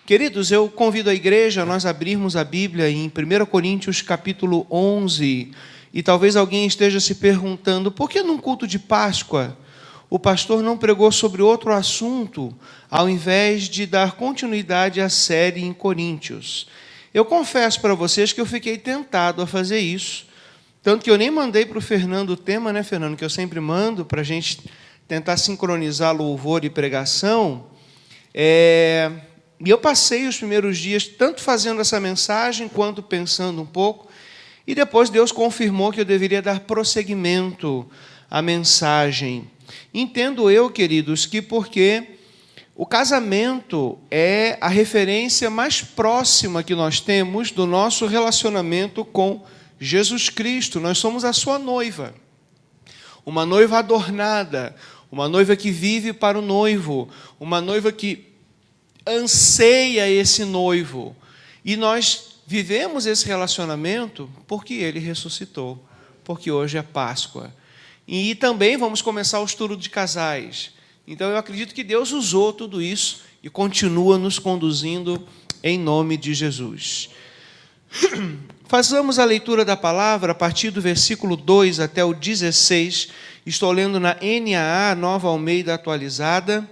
Queridos, eu convido a igreja a nós abrirmos a Bíblia em 1 Coríntios capítulo 11, e talvez alguém esteja se perguntando, por que num culto de Páscoa o pastor não pregou sobre outro assunto, ao invés de dar continuidade à série em Coríntios? Eu confesso para vocês que eu fiquei tentado a fazer isso, tanto que eu nem mandei para o Fernando o tema, né, Fernando, que eu sempre mando, para a gente tentar sincronizar louvor e pregação. E eu passei os primeiros dias tanto fazendo essa mensagem, quanto pensando um pouco, e depois Deus confirmou que eu deveria dar prosseguimento à mensagem. Entendo eu, queridos, que porque o casamento é a referência mais próxima que nós temos do nosso relacionamento com Jesus Cristo. Nós somos a sua noiva, uma noiva adornada, uma noiva que vive para o noivo, uma noiva que anseia esse noivo. E nós vivemos esse relacionamento porque ele ressuscitou, porque hoje é Páscoa. E também vamos começar o estudo de casais. Então eu acredito que Deus usou tudo isso e continua nos conduzindo em nome de Jesus. Façamos a leitura da palavra a partir do versículo 2 até o 16. Estou lendo na NAA, Nova Almeida Atualizada.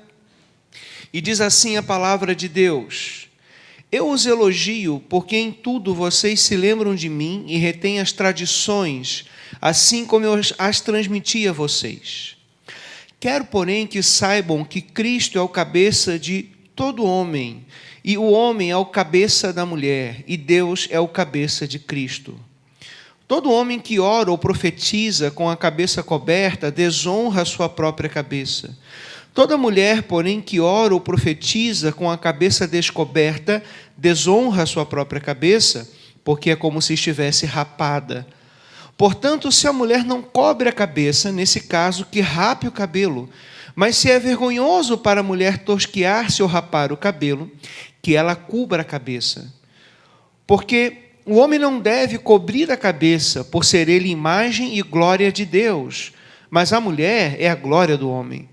E diz assim a palavra de Deus: Eu os elogio porque em tudo vocês se lembram de mim e retêm as tradições, assim como eu as transmiti a vocês. Quero, porém, que saibam que Cristo é o cabeça de todo homem, e o homem é o cabeça da mulher, e Deus é o cabeça de Cristo. Todo homem que ora ou profetiza com a cabeça coberta desonra a sua própria cabeça. Toda mulher, porém, que ora ou profetiza com a cabeça descoberta, desonra a sua própria cabeça, porque é como se estivesse rapada. Portanto, se a mulher não cobre a cabeça, nesse caso, que rape o cabelo. Mas se é vergonhoso para a mulher tosquiar-se ou rapar o cabelo, que ela cubra a cabeça. Porque o homem não deve cobrir a cabeça, por ser ele imagem e glória de Deus, mas a mulher é a glória do homem.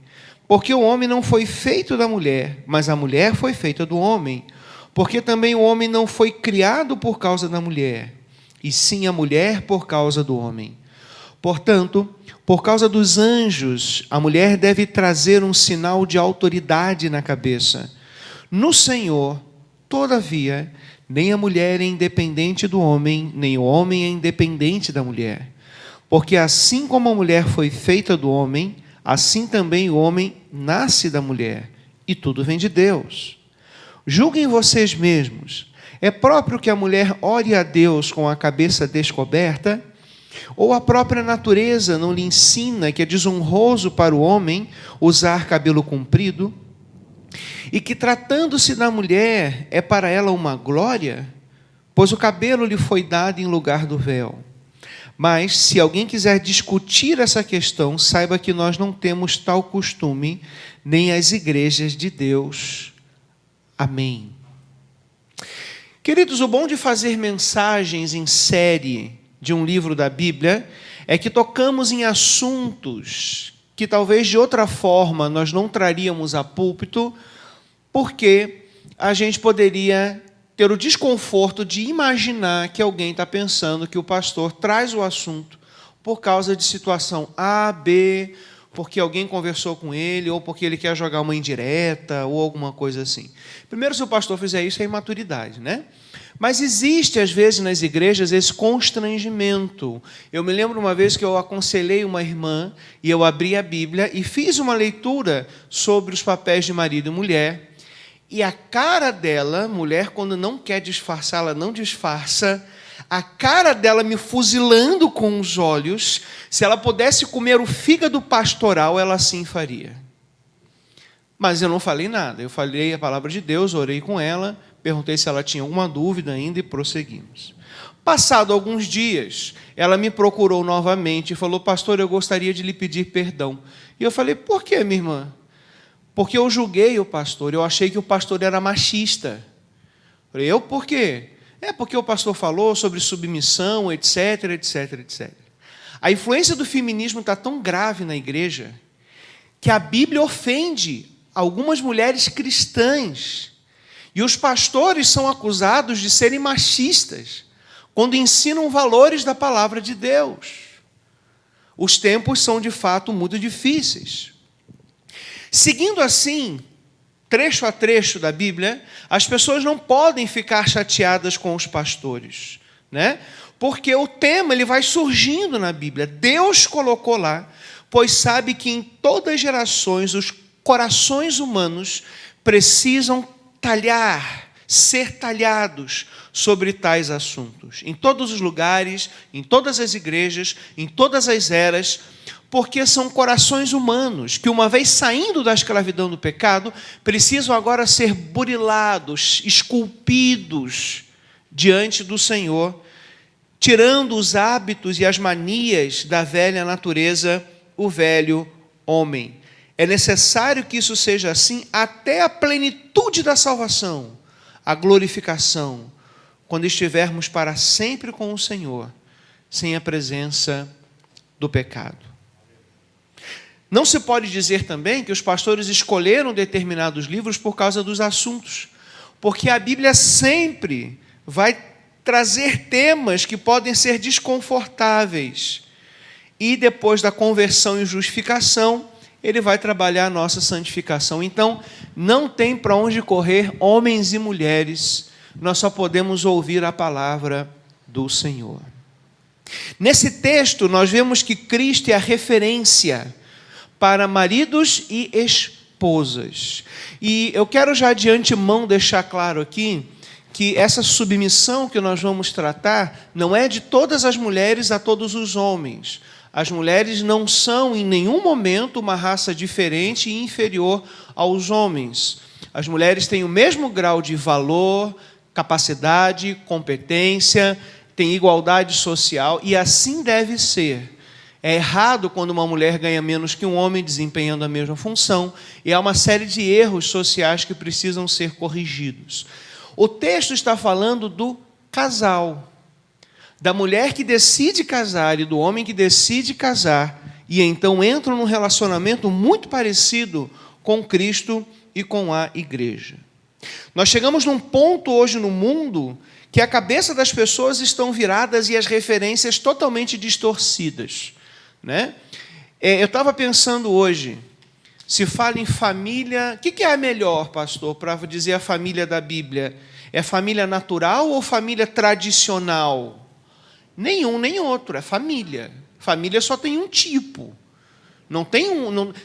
Porque o homem não foi feito da mulher, mas a mulher foi feita do homem. Porque também o homem não foi criado por causa da mulher, e sim a mulher por causa do homem. Portanto, por causa dos anjos, a mulher deve trazer um sinal de autoridade na cabeça. No Senhor, todavia, nem a mulher é independente do homem, nem o homem é independente da mulher. Porque assim como a mulher foi feita do homem, assim também o homem nasce da mulher, e tudo vem de Deus. Julguem vocês mesmos. É próprio que a mulher ore a Deus com a cabeça descoberta? Ou a própria natureza não lhe ensina que é desonroso para o homem usar cabelo comprido? E que, tratando-se da mulher, é para ela uma glória? Pois o cabelo lhe foi dado em lugar do véu. Mas, se alguém quiser discutir essa questão, saiba que nós não temos tal costume, nem as igrejas de Deus. Amém. Queridos, o bom de fazer mensagens em série de um livro da Bíblia é que tocamos em assuntos que talvez de outra forma nós não traríamos a púlpito, porque a gente poderia ter o desconforto de imaginar que alguém está pensando que o pastor traz o assunto por causa de situação A, B, porque alguém conversou com ele, ou porque ele quer jogar uma indireta, ou alguma coisa assim. Primeiro, se o pastor fizer isso, é imaturidade, né? Mas existe, às vezes, nas igrejas, esse constrangimento. Eu me lembro uma vez que eu aconselhei uma irmã, e eu abri a Bíblia, e fiz uma leitura sobre os papéis de marido e mulher, e a cara dela, mulher, quando não quer disfarçar, ela não disfarça, a cara dela me fuzilando com os olhos, se ela pudesse comer o fígado pastoral, ela assim faria. Mas eu não falei nada, eu falei a palavra de Deus, orei com ela, perguntei se ela tinha alguma dúvida ainda e prosseguimos. Passado alguns dias, ela me procurou novamente e falou: pastor, eu gostaria de lhe pedir perdão. E eu falei: por que, minha irmã? Porque eu julguei o pastor, eu achei que o pastor era machista. Eu falei: eu por quê? Porque o pastor falou sobre submissão, etc, etc, etc. A influência do feminismo está tão grave na igreja que a Bíblia ofende algumas mulheres cristãs E os pastores são acusados de serem machistas quando ensinam valores da palavra de Deus. Os tempos são, de fato, muito difíceis. Seguindo assim, trecho a trecho da Bíblia, as pessoas não podem ficar chateadas com os pastores, né? Porque o tema ele vai surgindo na Bíblia. Deus colocou lá, pois sabe que em todas as gerações os corações humanos precisam ser talhados sobre tais assuntos. Em todos os lugares, em todas as igrejas, em todas as eras, porque são corações humanos que, uma vez saindo da escravidão do pecado, precisam agora ser burilados, esculpidos diante do Senhor, tirando os hábitos e as manias da velha natureza, o velho homem. É necessário que isso seja assim até a plenitude da salvação, a glorificação, quando estivermos para sempre com o Senhor, sem a presença do pecado. Não se pode dizer também que os pastores escolheram determinados livros por causa dos assuntos, porque a Bíblia sempre vai trazer temas que podem ser desconfortáveis. E depois da conversão e justificação, ele vai trabalhar a nossa santificação. Então, não tem para onde correr, homens e mulheres, nós só podemos ouvir a palavra do Senhor. Nesse texto, nós vemos que Cristo é a referência para maridos e esposas. E eu quero já de antemão deixar claro aqui que essa submissão que nós vamos tratar não é de todas as mulheres a todos os homens. As mulheres não são em nenhum momento uma raça diferente e inferior aos homens. As mulheres têm o mesmo grau de valor, capacidade, competência, têm igualdade social e assim deve ser. É errado quando uma mulher ganha menos que um homem desempenhando a mesma função, e há uma série de erros sociais que precisam ser corrigidos. O texto está falando do casal, da mulher que decide casar e do homem que decide casar, e então entram num relacionamento muito parecido com Cristo e com a igreja. Nós chegamos num ponto hoje no mundo que a cabeça das pessoas estão viradas e as referências totalmente distorcidas, né? Eu estava pensando hoje, se fala em família, o que é a melhor, pastor, para dizer a família da Bíblia? É família natural ou família tradicional? Nenhum, nem outro, é família. Família só tem um tipo. Não tem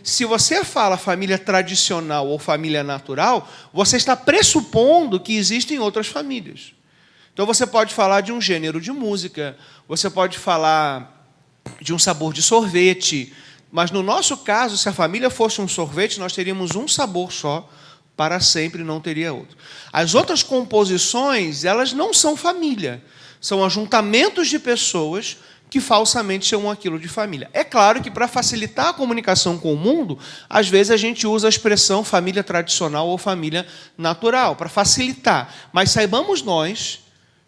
se você fala família tradicional ou família natural, você está pressupondo que existem outras famílias. Então você pode falar de um gênero de música, você pode falar de um sabor de sorvete, mas no nosso caso, se a família fosse um sorvete, nós teríamos um sabor só, para sempre não teria outro. As outras composições, elas não são família, são ajuntamentos de pessoas que falsamente chamam aquilo de família. É claro que para facilitar a comunicação com o mundo, às vezes a gente usa a expressão família tradicional ou família natural, para facilitar. Mas saibamos nós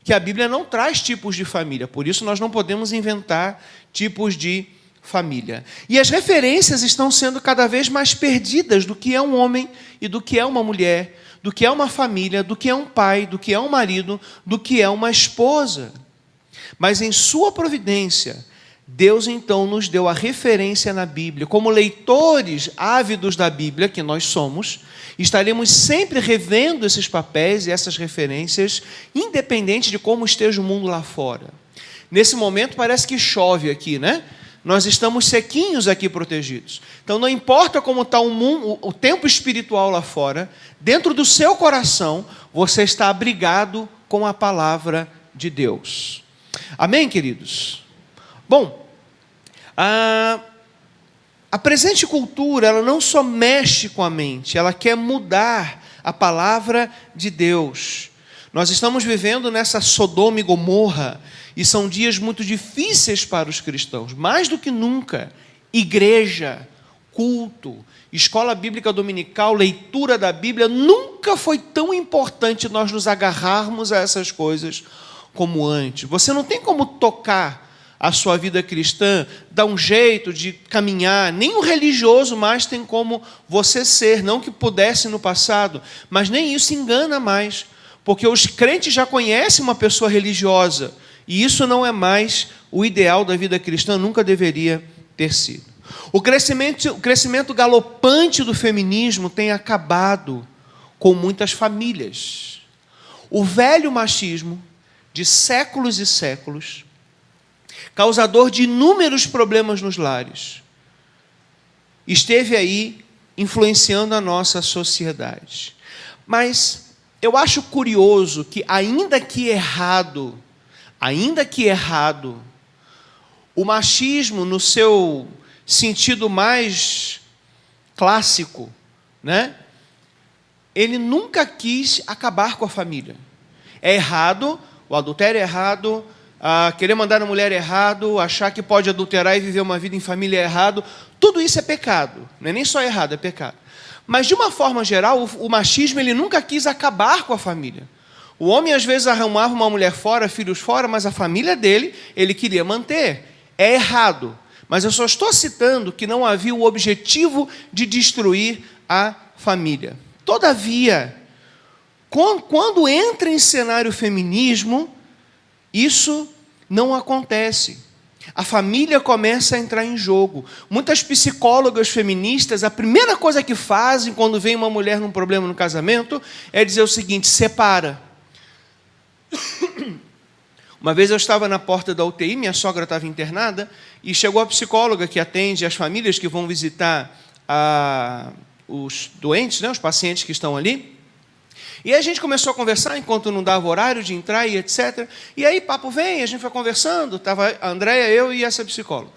que a Bíblia não traz tipos de família, por isso nós não podemos inventar tipos de família. E as referências estão sendo cada vez mais perdidas do que é um homem e do que é uma mulher, do que é uma família, do que é um pai, do que é um marido, do que é uma esposa. Mas em sua providência, Deus então nos deu a referência na Bíblia. Como leitores ávidos da Bíblia, que nós somos, estaremos sempre revendo esses papéis e essas referências, independente de como esteja o mundo lá fora. Nesse momento parece que chove aqui, né? Nós estamos sequinhos aqui protegidos. Então não importa como está o tempo espiritual lá fora, dentro do seu coração, você está abrigado com a palavra de Deus. Amém, queridos? Bom, a presente cultura, ela não só mexe com a mente, ela quer mudar a palavra de Deus. Nós estamos vivendo nessa Sodoma e Gomorra, e são dias muito difíceis para os cristãos, mais do que nunca. Igreja, culto, escola bíblica dominical, leitura da Bíblia, nunca foi tão importante nós nos agarrarmos a essas coisas como antes. Você não tem como tocar a sua vida cristã, dá um jeito de caminhar. Nem o religioso mais tem como você ser, não que pudesse no passado, mas nem isso engana mais, porque os crentes já conhecem uma pessoa religiosa, e isso não é mais o ideal da vida cristã, nunca deveria ter sido. O crescimento galopante do feminismo tem acabado com muitas famílias. O velho machismo, de séculos e séculos, causador de inúmeros problemas nos lares, esteve aí influenciando a nossa sociedade. Mas eu acho curioso que, ainda que errado, o machismo, no seu sentido mais clássico, né? Ele nunca quis acabar com a família. É errado, o adultério é errado, querer mandar a mulher é errado, achar que pode adulterar e viver uma vida em família é errado. Tudo isso é pecado. Não é nem só errado, é pecado. Mas, de uma forma geral, o machismo ele nunca quis acabar com a família. O homem, às vezes, arrumava uma mulher fora, filhos fora, mas a família dele, ele queria manter. É errado. Mas eu só estou citando que não havia o objetivo de destruir a família. Todavia, quando entra em cenário o feminismo, isso não acontece. A família começa a entrar em jogo. Muitas psicólogas feministas, a primeira coisa que fazem quando vem uma mulher num problema no casamento é dizer o seguinte: separa. Uma vez eu estava na porta da UTI, minha sogra estava internada, e chegou a psicóloga que atende as famílias que vão visitar os doentes, né, os pacientes que estão ali. E a gente começou a conversar enquanto não dava horário de entrar e etc. E aí, papo vem, a gente foi conversando, estava a Andréia, eu e essa psicóloga.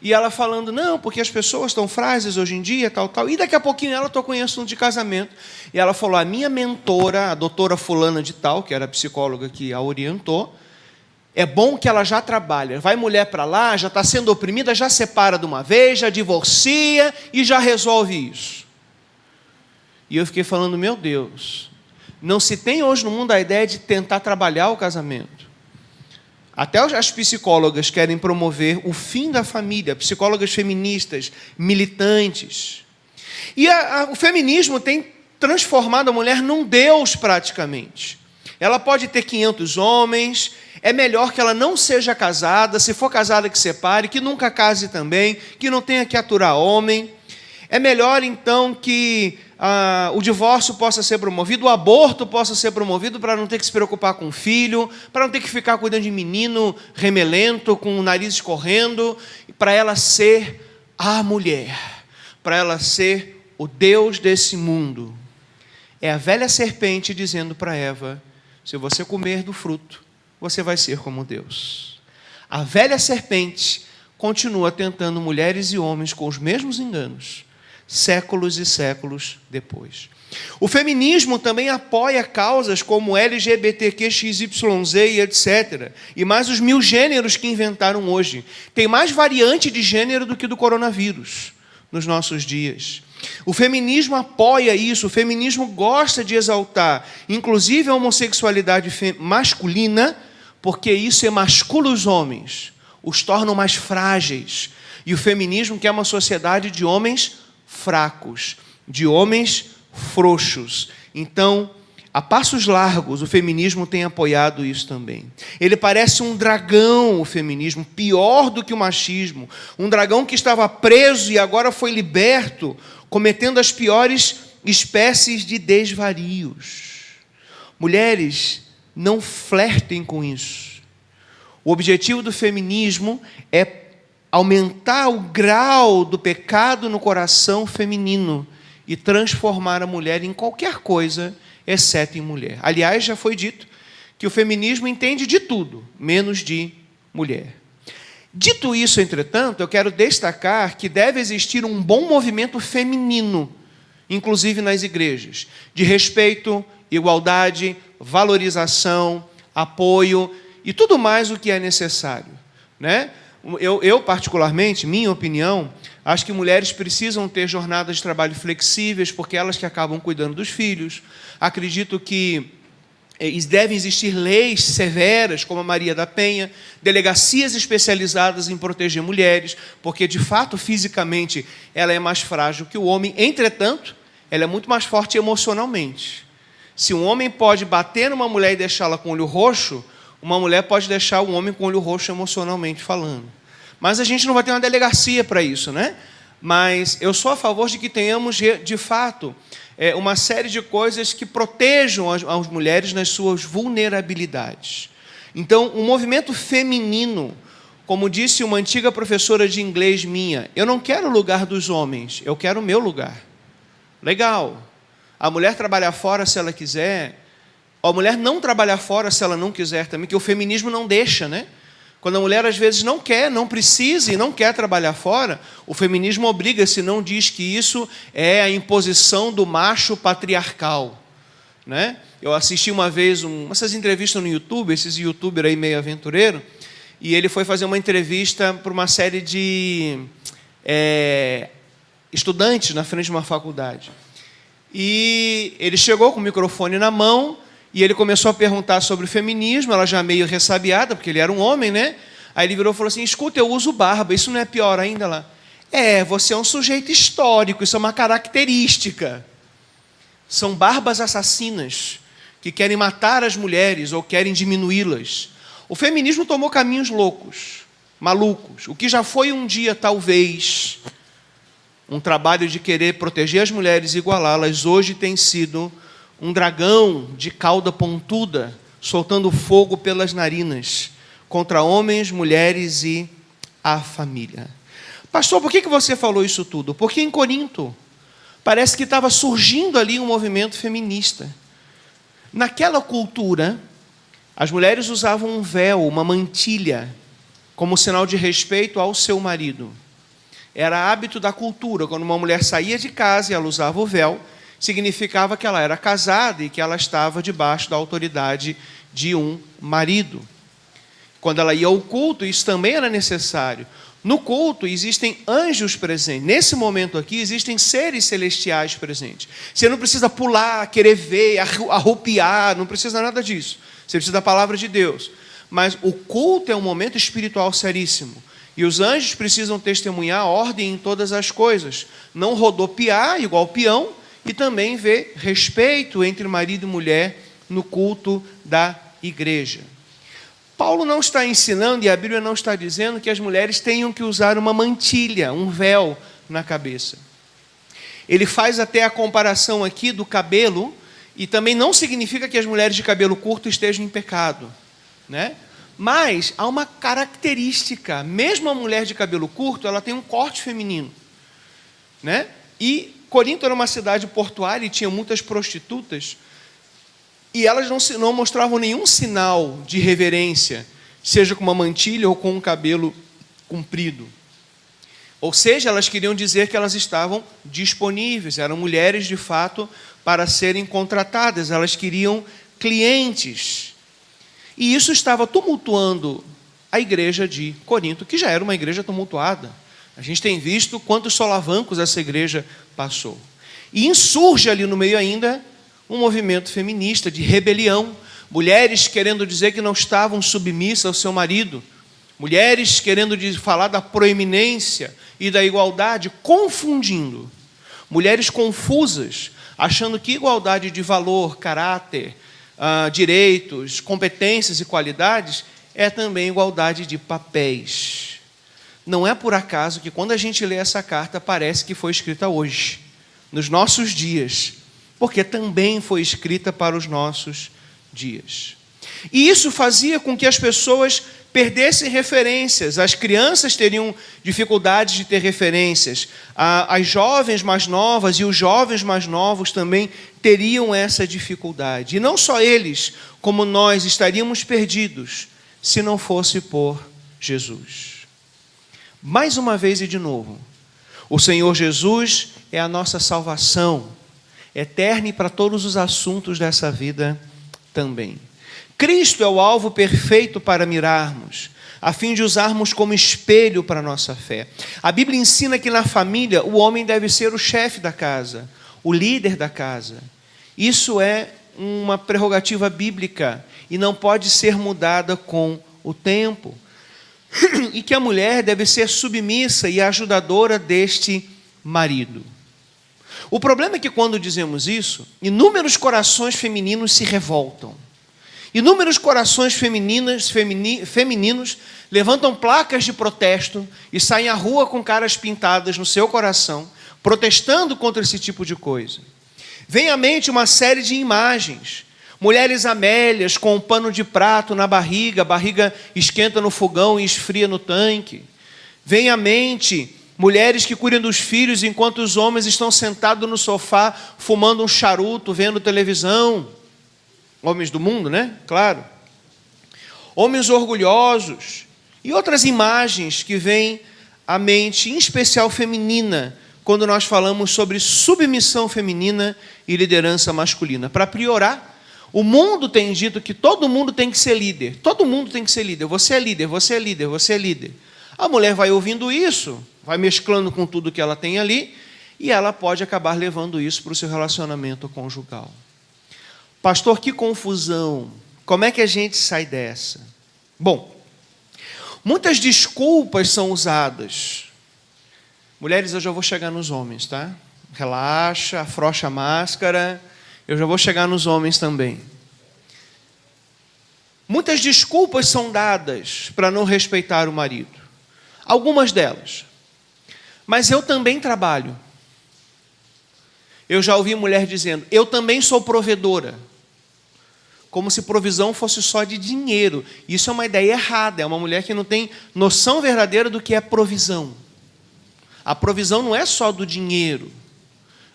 E ela falando, não, porque as pessoas estão frágeis hoje em dia, tal, tal. E daqui a pouquinho ela tocou em assunto de casamento. E ela falou, a minha mentora, a doutora fulana de tal, que era a psicóloga que a orientou, é bom que ela já trabalha. Vai mulher para lá, já está sendo oprimida, já separa de uma vez, já divorcia e já resolve isso. E eu fiquei falando, meu Deus, não se tem hoje no mundo a ideia de tentar trabalhar o casamento. Até as psicólogas querem promover o fim da família, psicólogas feministas, militantes. E o feminismo tem transformado a mulher num deus praticamente. Ela pode ter 500 homens, é melhor que ela não seja casada, se for casada que separe, que nunca case também, que não tenha que aturar homem. É melhor então que o divórcio possa ser promovido, o aborto possa ser promovido para não ter que se preocupar com o filho, para não ter que ficar cuidando de menino remelento, com o nariz escorrendo, para ela ser a mulher, para ela ser o Deus desse mundo. É a velha serpente dizendo para Eva, se você comer do fruto, você vai ser como Deus. A velha serpente continua tentando mulheres e homens com os mesmos enganos, séculos e séculos depois. O feminismo também apoia causas como LGBTQ, XYZ e etc. E mais os 1000 gêneros que inventaram hoje. Tem mais variante de gênero do que do coronavírus nos nossos dias. O feminismo apoia isso, o feminismo gosta de exaltar, inclusive a homossexualidade masculina, porque isso emascula os homens, os tornam mais frágeis. E o feminismo quer uma sociedade de homens fracos, de homens frouxos. Então, a passos largos, o feminismo tem apoiado isso também. Ele parece um dragão, o feminismo, pior do que o machismo. Um dragão que estava preso e agora foi liberto, cometendo as piores espécies de desvarios. Mulheres, não flertem com isso. O objetivo do feminismo é aumentar o grau do pecado no coração feminino e transformar a mulher em qualquer coisa, exceto em mulher. Aliás, já foi dito que o feminismo entende de tudo, menos de mulher. Dito isso, entretanto, eu quero destacar que deve existir um bom movimento feminino, inclusive nas igrejas, de respeito, igualdade, valorização, apoio e tudo mais o que é necessário, né? Eu, particularmente, minha opinião, acho que mulheres precisam ter jornadas de trabalho flexíveis, porque elas que acabam cuidando dos filhos. Acredito que E devem existir leis severas, como a Maria da Penha, delegacias especializadas em proteger mulheres, porque, de fato, fisicamente, ela é mais frágil que o homem. Entretanto, ela é muito mais forte emocionalmente. Se um homem pode bater numa mulher e deixá-la com o olho roxo, uma mulher pode deixar um homem com o olho roxo emocionalmente falando. Mas a gente não vai ter uma delegacia para isso, né? Mas eu sou a favor de que tenhamos, de fato, uma série de coisas que protejam as mulheres nas suas vulnerabilidades. Então, o movimento feminino, como disse uma antiga professora de inglês minha, eu não quero o lugar dos homens, eu quero o meu lugar. Legal. A mulher trabalhar fora se ela quiser, a mulher não trabalhar fora se ela não quiser também, que o feminismo não deixa, né? Quando a mulher, às vezes, não quer, não precisa e não quer trabalhar fora, o feminismo obriga, se não diz que isso é a imposição do macho patriarcal, né? Eu assisti uma vez essas entrevistas no YouTube, esses youtubers aí meio aventureiro, e ele foi fazer uma entrevista para uma série de estudantes na frente de uma faculdade. E ele chegou com o microfone na mão, e ele começou a perguntar sobre o feminismo, ela já meio ressabiada, porque ele era um homem, né? Aí ele virou e falou assim, escuta, eu uso barba, isso não é pior ainda lá? Você é um sujeito histórico, isso é uma característica. São barbas assassinas, que querem matar as mulheres ou querem diminuí-las. O feminismo tomou caminhos loucos, malucos. O que já foi um dia, talvez, um trabalho de querer proteger as mulheres e igualá-las, hoje tem sido um dragão de cauda pontuda, soltando fogo pelas narinas, contra homens, mulheres e a família. Pastor, por que você falou isso tudo? Porque em Corinto, parece que estava surgindo ali um movimento feminista. Naquela cultura, as mulheres usavam um véu, uma mantilha, como sinal de respeito ao seu marido. Era hábito da cultura, quando uma mulher saía de casa e ela usava o véu, significava que ela era casada e que ela estava debaixo da autoridade de um marido. Quando ela ia ao culto, isso também era necessário. No culto existem anjos presentes. Nesse momento aqui existem seres celestiais presentes. Você não precisa pular, querer ver, arrupiar, não precisa nada disso. Você precisa da palavra de Deus. Mas o culto é um momento espiritual seríssimo. E os anjos precisam testemunhar a ordem em todas as coisas. Não rodopiar igual peão, e também ver respeito entre marido e mulher no culto da igreja. Paulo não está ensinando, e a Bíblia não está dizendo, que as mulheres tenham que usar uma mantilha, um véu na cabeça. Ele faz até a comparação aqui do cabelo, e também não significa que as mulheres de cabelo curto estejam em pecado, né? Mas há uma característica, mesmo a mulher de cabelo curto, ela tem um corte feminino, né? E Corinto era uma cidade portuária e tinha muitas prostitutas, e elas não mostravam nenhum sinal de reverência, seja com uma mantilha ou com um cabelo comprido. Ou seja, elas queriam dizer que elas estavam disponíveis, eram mulheres de fato para serem contratadas, elas queriam clientes. E isso estava tumultuando a igreja de Corinto, que já era uma igreja tumultuada. A gente tem visto quantos solavancos essa igreja passou. E insurge ali no meio ainda um movimento feminista de rebelião. Mulheres querendo dizer que não estavam submissas ao seu marido. Mulheres querendo falar da proeminência e da igualdade, confundindo. Mulheres confusas, achando que igualdade de valor, caráter, direitos, competências e qualidades é também igualdade de papéis. Não é por acaso que quando a gente lê essa carta parece que foi escrita hoje, nos nossos dias, porque também foi escrita para os nossos dias. E isso fazia com que as pessoas perdessem referências. As crianças teriam dificuldades de ter referências. As jovens mais novas e os jovens mais novos também teriam essa dificuldade. E não só eles, como nós, estaríamos perdidos se não fosse por Jesus. Mais uma vez e de novo, o Senhor Jesus é a nossa salvação, eterna e para todos os assuntos dessa vida também. Cristo é o alvo perfeito para mirarmos, a fim de usarmos como espelho para a nossa fé. A Bíblia ensina que na família o homem deve ser o chefe da casa, o líder da casa. Isso é uma prerrogativa bíblica e não pode ser mudada com o tempo. E que a mulher deve ser submissa e ajudadora deste marido. O problema é que quando dizemos isso, inúmeros corações femininos se revoltam. Inúmeros corações femininos levantam placas de protesto e saem à rua com caras pintadas no seu coração, protestando contra esse tipo de coisa. Vem à mente uma série de imagens. Mulheres amélias com um pano de prato na barriga, a barriga esquenta no fogão e esfria no tanque. Vem à mente mulheres que cuidam dos filhos enquanto os homens estão sentados no sofá, fumando um charuto, vendo televisão. Homens do mundo, né? Claro. Homens orgulhosos. E outras imagens que vêm à mente, em especial feminina, quando nós falamos sobre submissão feminina e liderança masculina. Para piorar, o mundo tem dito que todo mundo tem que ser líder. Todo mundo tem que ser líder. Você é líder, você é líder, você é líder. A mulher vai ouvindo isso, vai mesclando com tudo que ela tem ali, e ela pode acabar levando isso para o seu relacionamento conjugal. Pastor, que confusão. Como é que a gente sai dessa? Bom, muitas desculpas são usadas. Mulheres, eu já vou chegar nos homens, tá? Relaxa, afrouxa a máscara. Eu já vou chegar nos homens também. Muitas desculpas são dadas para não respeitar o marido. Algumas delas. Mas eu também trabalho. Eu já ouvi mulher dizendo, eu também sou provedora. Como se provisão fosse só de dinheiro. Isso é uma ideia errada. É uma mulher que não tem noção verdadeira do que é provisão. A provisão não é só do dinheiro.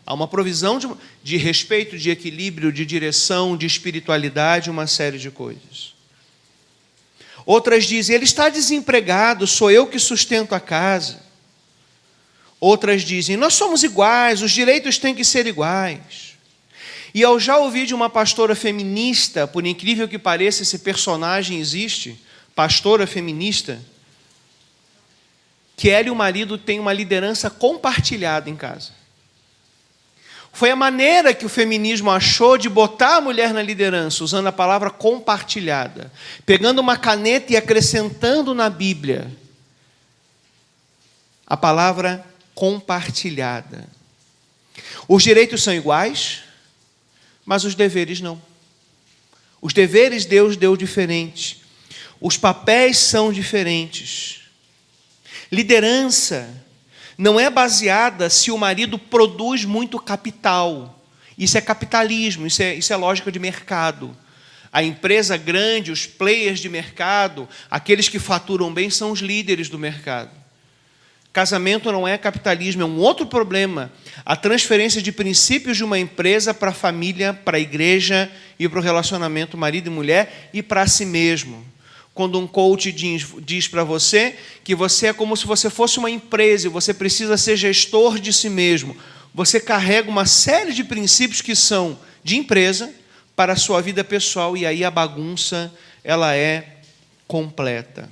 Há uma provisão de respeito, de equilíbrio, de direção, de espiritualidade, uma série de coisas. Outras dizem, ele está desempregado, sou eu que sustento a casa. Outras dizem, nós somos iguais, os direitos têm que ser iguais. E eu já ouvi de uma pastora feminista, por incrível que pareça, esse personagem existe, pastora feminista, que ela e o marido têm uma liderança compartilhada em casa. Foi a maneira que o feminismo achou de botar a mulher na liderança, usando a palavra compartilhada, pegando uma caneta e acrescentando na Bíblia a palavra compartilhada. Os direitos são iguais, mas os deveres não. Os deveres Deus deu diferente. Os papéis são diferentes. Liderança não é baseada se o marido produz muito capital. Isso é capitalismo, isso é lógica de mercado. A empresa grande, os players de mercado, aqueles que faturam bem são os líderes do mercado. Casamento não é capitalismo, é um outro problema. A transferência de princípios de uma empresa para a família, para a igreja e para o relacionamento marido e mulher e para si mesmo. Quando um coach diz para você que você é como se você fosse uma empresa e você precisa ser gestor de si mesmo. Você carrega uma série de princípios que são de empresa para a sua vida pessoal e aí a bagunça ela é completa.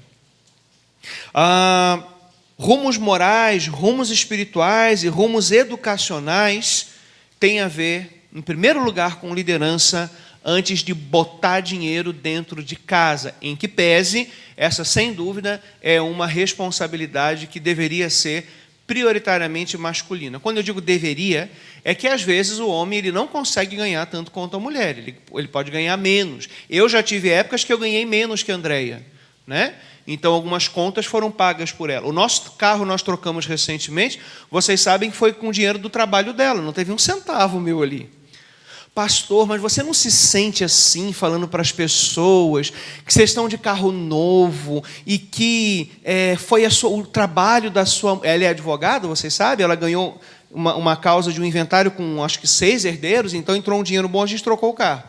Rumos morais, rumos espirituais e rumos educacionais têm a ver, em primeiro lugar, com liderança antes de botar dinheiro dentro de casa, em que pese, essa sem dúvida é uma responsabilidade que deveria ser prioritariamente masculina. Quando eu digo deveria, é que às vezes o homem ele não consegue ganhar tanto quanto a mulher, ele pode ganhar menos. Eu já tive épocas que eu ganhei menos que a Andréia, né? Então algumas contas foram pagas por ela. O nosso carro nós trocamos recentemente, vocês sabem que foi com o dinheiro do trabalho dela, não teve um centavo meu ali. Pastor, mas você não se sente assim, falando para as pessoas que vocês estão de carro novo e que foi o trabalho da sua... Ela é advogada, vocês sabem? Ela ganhou uma causa de um inventário com, acho que 6 herdeiros, então entrou um dinheiro bom, a gente trocou o carro.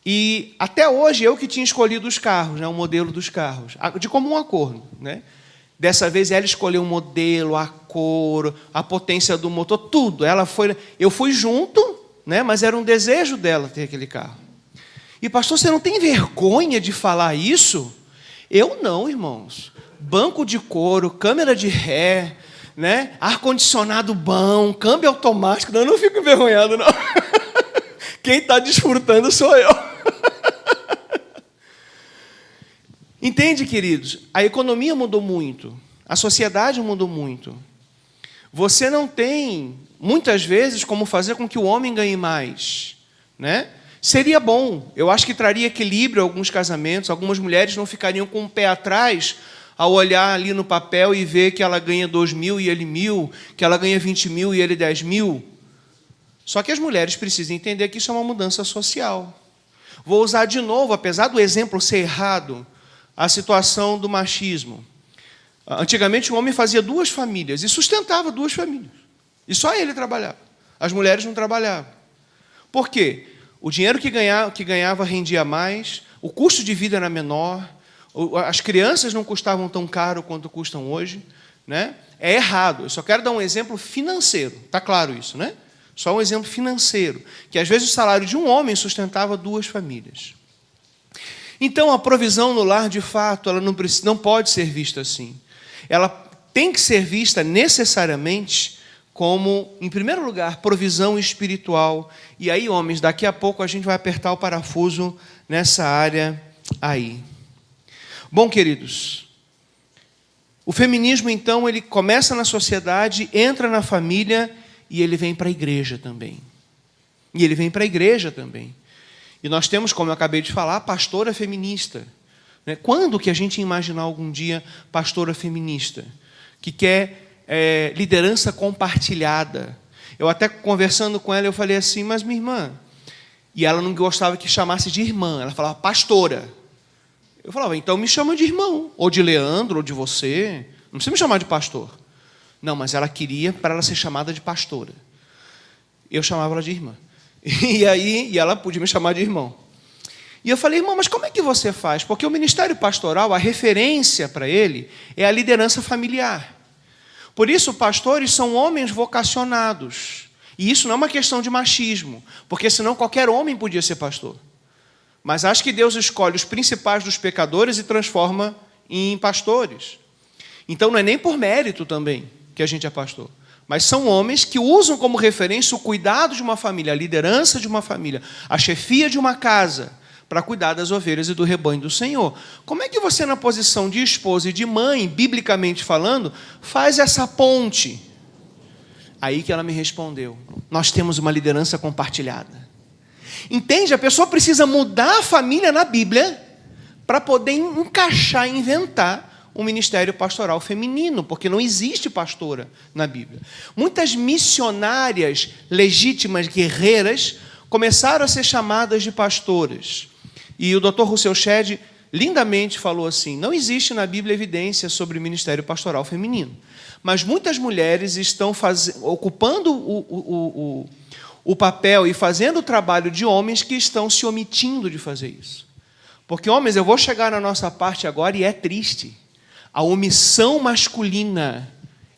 E até hoje eu que tinha escolhido os carros, né, o modelo dos carros, de comum acordo, né? Dessa vez ela escolheu o modelo, a cor, a potência do motor, tudo. Eu fui junto, né, mas era um desejo dela ter aquele carro. E pastor, você não tem vergonha de falar isso? Eu não, irmãos. Banco de couro, câmera de ré, né, ar-condicionado bom, câmbio automático. Não, eu não fico envergonhado, não. Quem está desfrutando sou eu. Entende, queridos? A economia mudou muito. A sociedade mudou muito. Você não tem, muitas vezes, como fazer com que o homem ganhe mais, né? Seria bom. Eu acho que traria equilíbrio a alguns casamentos. Algumas mulheres não ficariam com o pé atrás ao olhar ali no papel e ver que ela ganha 2.000 e ele 1.000, que ela ganha 20.000 e ele 10.000. Só que as mulheres precisam entender que isso é uma mudança social. Vou usar de novo, apesar do exemplo ser errado, a situação do machismo. Antigamente, o homem fazia 2 famílias e sustentava 2 famílias. E só ele trabalhava. As mulheres não trabalhavam. Por quê? O dinheiro que ganhava rendia mais, o custo de vida era menor, as crianças não custavam tão caro quanto custam hoje, né? É errado. Eu só quero dar um exemplo financeiro. Está claro isso, né? Só um exemplo financeiro, que às vezes o salário de um homem sustentava 2 famílias. Então, a provisão no lar, de fato, ela não pode ser vista assim. Ela tem que ser vista necessariamente como, em primeiro lugar, provisão espiritual. E aí, homens, daqui a pouco a gente vai apertar o parafuso nessa área aí. Bom, queridos, o feminismo, então, ele começa na sociedade, entra na família e ele vem para a igreja também. E nós temos, como eu acabei de falar, pastora feminista. Quando que a gente ia imaginar algum dia pastora feminista? Que quer liderança compartilhada. Eu até conversando com ela, eu falei assim, mas minha irmã... E ela não gostava que chamasse de irmã, ela falava pastora. Eu falava, então me chama de irmão, ou de Leandro, ou de você. Não precisa me chamar de pastor. Não, mas ela queria para ela ser chamada de pastora. Eu chamava ela de irmã. E ela podia me chamar de irmão. E eu falei, irmão, mas como é que você faz? Porque o ministério pastoral, a referência para ele é a liderança familiar. Por isso, pastores são homens vocacionados. E isso não é uma questão de machismo, porque senão qualquer homem podia ser pastor. Mas acho que Deus escolhe os principais dos pecadores e transforma em pastores. Então não é nem por mérito também que a gente é pastor. Mas são homens que usam como referência o cuidado de uma família, a liderança de uma família, a chefia de uma casa, para cuidar das ovelhas e do rebanho do Senhor. Como é que você, na posição de esposa e de mãe, biblicamente falando, faz essa ponte? Aí que ela me respondeu, nós temos uma liderança compartilhada. Entende? A pessoa precisa mudar a família na Bíblia para poder encaixar, inventar um ministério pastoral feminino, porque não existe pastora na Bíblia. Muitas missionárias legítimas, guerreiras, começaram a ser chamadas de pastoras. E o Dr. Russell Shedd lindamente falou assim, não existe na Bíblia evidência sobre ministério pastoral feminino, mas muitas mulheres estão ocupando o papel e fazendo o trabalho de homens que estão se omitindo de fazer isso. Porque, homens, eu vou chegar na nossa parte agora e é triste. A omissão masculina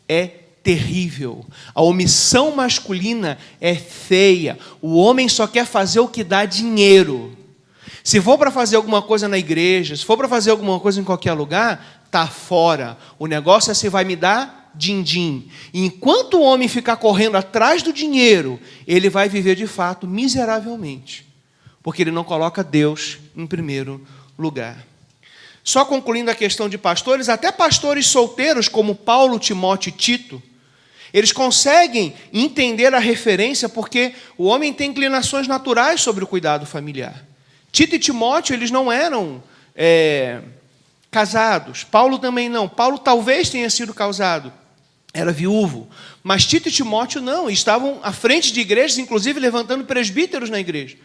é terrível. A omissão masculina é feia. O homem só quer fazer o que dá dinheiro. Se for para fazer alguma coisa na igreja, se for para fazer alguma coisa em qualquer lugar, está fora. O negócio é se vai me dar din-din. E enquanto o homem ficar correndo atrás do dinheiro, ele vai viver de fato miseravelmente. Porque ele não coloca Deus em primeiro lugar. Só concluindo a questão de pastores, até pastores solteiros como Paulo, Timóteo e Tito, eles conseguem entender a referência porque o homem tem inclinações naturais sobre o cuidado familiar. Tito e Timóteo, eles não eram casados. Paulo também não. Paulo talvez tenha sido casado, era viúvo. Mas Tito e Timóteo não, estavam à frente de igrejas, inclusive levantando presbíteros na igreja.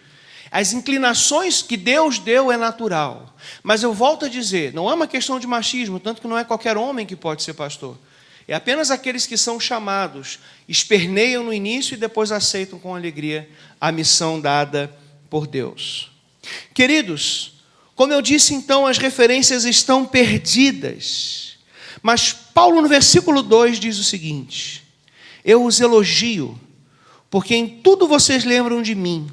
As inclinações que Deus deu é natural. Mas eu volto a dizer, não é uma questão de machismo, tanto que não é qualquer homem que pode ser pastor. É apenas aqueles que são chamados, esperneiam no início e depois aceitam com alegria a missão dada por Deus. Queridos, como eu disse então, as referências estão perdidas. Mas Paulo no versículo 2 diz o seguinte, eu os elogio, porque em tudo vocês lembram de mim,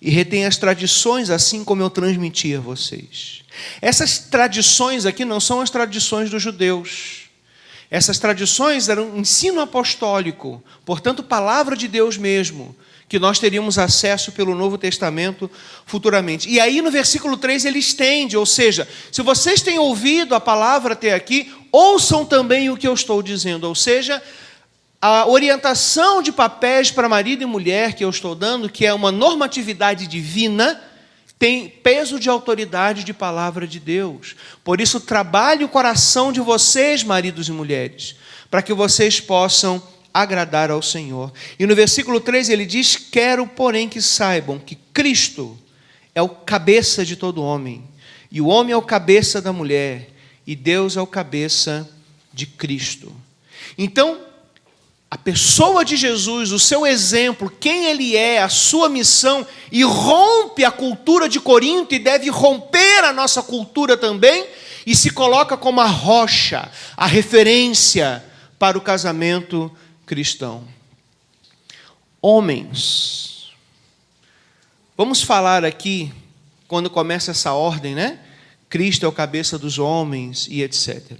e retém as tradições assim como eu transmiti a vocês. Essas tradições aqui não são as tradições dos judeus. Essas tradições eram ensino apostólico, portanto, palavra de Deus mesmo, que nós teríamos acesso pelo Novo Testamento futuramente. E aí no versículo 3 ele estende, ou seja, se vocês têm ouvido a palavra até aqui, ouçam também o que eu estou dizendo, ou seja, a orientação de papéis para marido e mulher que eu estou dando, que é uma normatividade divina, tem peso de autoridade de palavra de Deus. Por isso, trabalhe o coração de vocês, maridos e mulheres, para que vocês possam agradar ao Senhor. E no versículo 3 ele diz: quero, porém, que saibam que Cristo é o cabeça de todo homem, e o homem é o cabeça da mulher, e Deus é o cabeça de Cristo. Então, a pessoa de Jesus, o seu exemplo, quem ele é, a sua missão, e rompe a cultura de Corinto, e deve romper a nossa cultura também, e se coloca como a rocha, a referência para o casamento cristão. Homens, vamos falar aqui, quando começa essa ordem, né? Cristo é o cabeça dos homens e etc.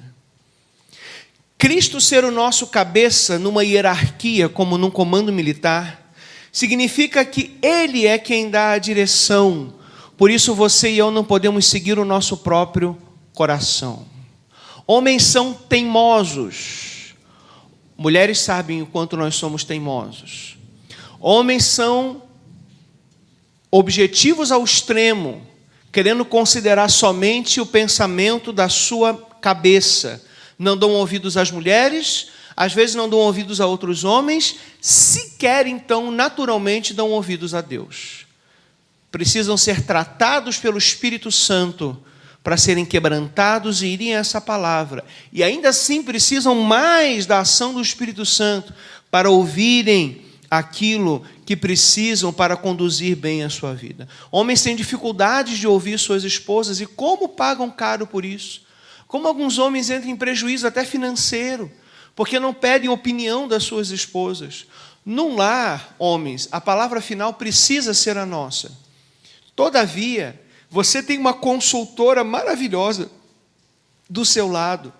Cristo ser o nosso cabeça numa hierarquia, como num comando militar, significa que Ele é quem dá a direção. Por isso você e eu não podemos seguir o nosso próprio coração. Homens são teimosos. Mulheres sabem o quanto nós somos teimosos. Homens são objetivos ao extremo, querendo considerar somente o pensamento da sua cabeça. Não dão ouvidos às mulheres, às vezes não dão ouvidos a outros homens, sequer então, naturalmente, dão ouvidos a Deus. Precisam ser tratados pelo Espírito Santo para serem quebrantados e irem a essa palavra. E ainda assim precisam mais da ação do Espírito Santo para ouvirem aquilo que precisam para conduzir bem a sua vida. Homens têm dificuldades de ouvir suas esposas, e como pagam caro por isso? Como alguns homens entram em prejuízo até financeiro, porque não pedem opinião das suas esposas. Num lar, homens, a palavra final precisa ser a nossa. Todavia, você tem uma consultora maravilhosa do seu lado,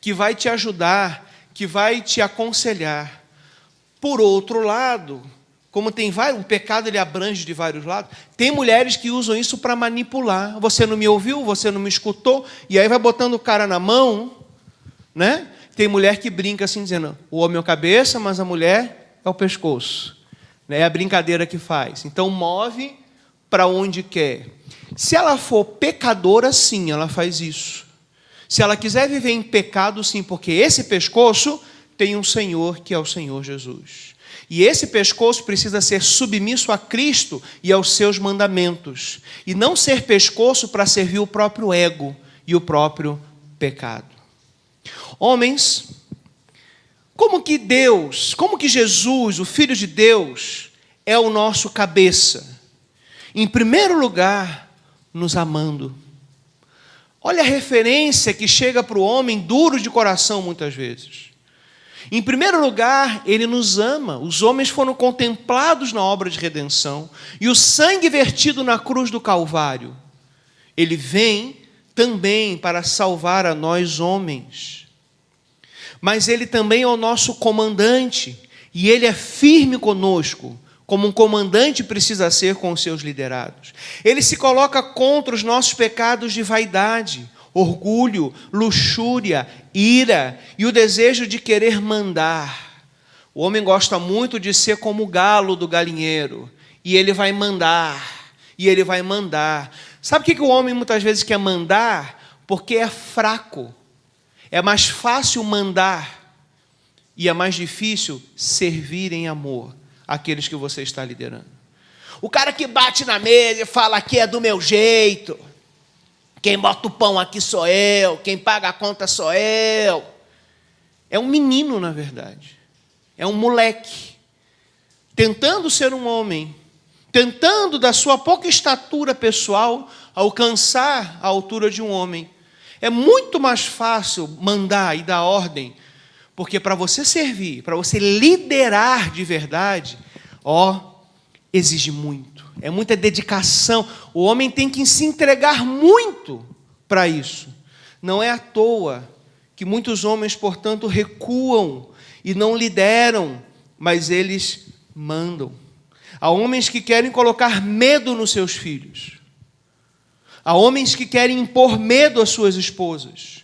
que vai te ajudar, que vai te aconselhar. Por outro lado, como tem vários, o pecado ele abrange de vários lados, tem mulheres que usam isso para manipular. Você não me ouviu, você não me escutou, e aí vai botando o cara na mão, né? Tem mulher que brinca assim, dizendo, o homem é a cabeça, mas a mulher é o pescoço. É a brincadeira que faz. Então move para onde quer. Se ela for pecadora, sim, ela faz isso. Se ela quiser viver em pecado, sim, porque esse pescoço tem um Senhor, que é o Senhor Jesus. E esse pescoço precisa ser submisso a Cristo e aos seus mandamentos. E não ser pescoço para servir o próprio ego e o próprio pecado. Homens, como que Deus, como que Jesus, o Filho de Deus, é o nosso cabeça? Em primeiro lugar, nos amando. Olha a referência que chega para o homem duro de coração muitas vezes. Em primeiro lugar, Ele nos ama. Os homens foram contemplados na obra de redenção. E o sangue vertido na cruz do Calvário, Ele vem também para salvar a nós homens. Mas Ele também é o nosso comandante. E Ele é firme conosco, como um comandante precisa ser com os seus liderados. Ele se coloca contra os nossos pecados de vaidade, orgulho, luxúria, ira e o desejo de querer mandar. O homem gosta muito de ser como o galo do galinheiro, e ele vai mandar, e ele vai mandar. Sabe o que o homem muitas vezes quer mandar? Porque é fraco. É mais fácil mandar, e é mais difícil servir em amor àqueles que você está liderando. O cara que bate na mesa e fala que é do meu jeito, quem bota o pão aqui sou eu, quem paga a conta sou eu. É um menino, na verdade. É um moleque. Tentando ser um homem. Tentando, da sua pouca estatura pessoal, alcançar a altura de um homem. É muito mais fácil mandar e dar ordem, porque para você servir, para você liderar de verdade, exige muito. É muita dedicação. O homem tem que se entregar muito para isso. Não é à toa que muitos homens, portanto, recuam e não lideram, mas eles mandam. Há homens que querem colocar medo nos seus filhos. Há homens que querem impor medo às suas esposas,